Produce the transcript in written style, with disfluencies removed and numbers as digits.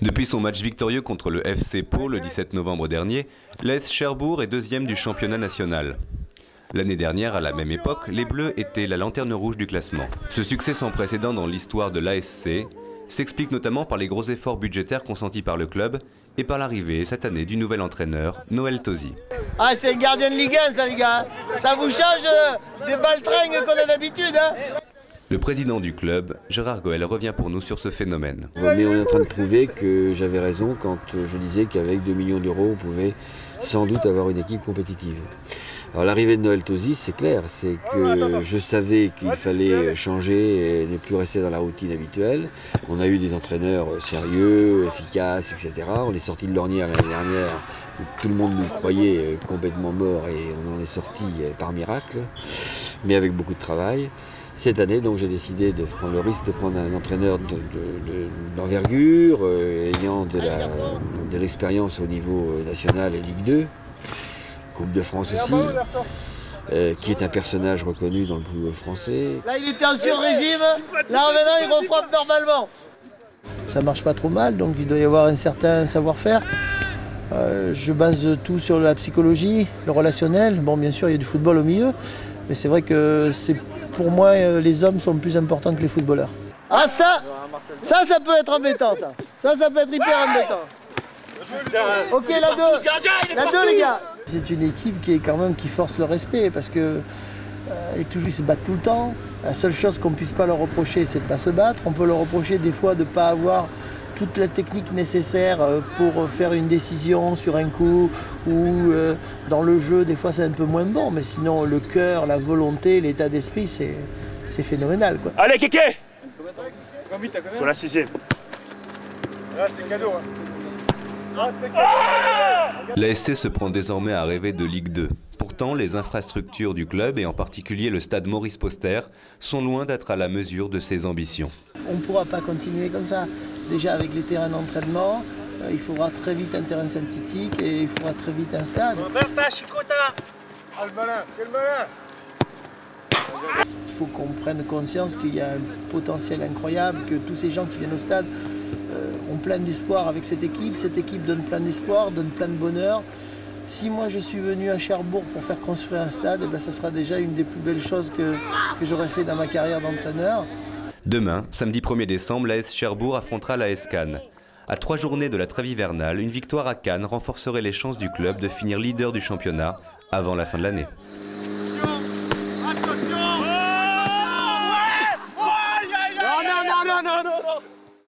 Depuis son match victorieux contre le FC Pau le 17 novembre dernier, l'AS Cherbourg est deuxième du championnat national. L'année dernière, à la même époque, les Bleus étaient la lanterne rouge du classement. Ce succès sans précédent dans l'histoire de l'ASC s'explique notamment par les gros efforts budgétaires consentis par le club et par l'arrivée cette année du nouvel entraîneur, Noël Tosi. Ah, c'est un gardien de Ligue 1 ça les gars, ça vous change des baltringues qu'on a d'habitude hein. Le président du club, Gérard Goël, revient pour nous sur ce phénomène. Mais on est en train de prouver que j'avais raison quand je disais qu'avec 2 millions d'euros, on pouvait sans doute avoir une équipe compétitive. Alors l'arrivée de Noël Tosi, c'est clair, c'est que je savais qu'il fallait changer et ne plus rester dans la routine habituelle. On a eu des entraîneurs sérieux, efficaces, etc. On est sorti de l'ornière l'année dernière, où tout le monde nous croyait complètement mort et on en est sorti par miracle, mais avec beaucoup de travail. Cette année, donc, j'ai décidé de prendre le risque de prendre un entraîneur d'envergure, ayant de l'expérience au niveau national et Ligue 2. Coupe de France aussi, qui est un personnage reconnu dans le football français. Là il était en sur-régime, là maintenant il refrappe normalement. Ça marche pas trop mal, donc il doit y avoir un certain savoir-faire. Je base tout sur la psychologie, le relationnel. Bon bien sûr il y a du football au milieu, mais c'est vrai que pour moi les hommes sont plus importants que les footballeurs. Ah ça peut être embêtant ça. Ça peut être hyper embêtant. Ok la 2 les gars. C'est une équipe qui force le respect parce que ils se battent tout le temps. La seule chose qu'on ne puisse pas leur reprocher, c'est de ne pas se battre. On peut leur reprocher des fois de ne pas avoir toute la technique nécessaire pour faire une décision sur un coup ou dans le jeu, des fois c'est un peu moins bon. Mais sinon, le cœur, la volonté, l'état d'esprit, c'est phénoménal, quoi. Allez, Kéké! Pour la 6e. Là, c'est cadeau. Hein. L'ASC se prend désormais à rêver de Ligue 2. Pourtant, les infrastructures du club, et en particulier le stade Maurice Poster, sont loin d'être à la mesure de ses ambitions. On ne pourra pas continuer comme ça. Déjà avec les terrains d'entraînement, il faudra très vite un terrain synthétique et il faudra très vite un stade. Il faut qu'on prenne conscience qu'il y a un potentiel incroyable, que tous ces gens qui viennent au stade ont plein d'espoir avec cette équipe donne plein d'espoir, donne plein de bonheur. Si moi je suis venu à Cherbourg pour faire construire un stade, eh ben, ça sera déjà une des plus belles choses que j'aurais fait dans ma carrière d'entraîneur. Demain, samedi 1er décembre, l'AS Cherbourg affrontera l'AS Cannes. À 3 journées de la trêve hivernale, une victoire à Cannes renforcerait les chances du club de finir leader du championnat avant la fin de l'année. Non.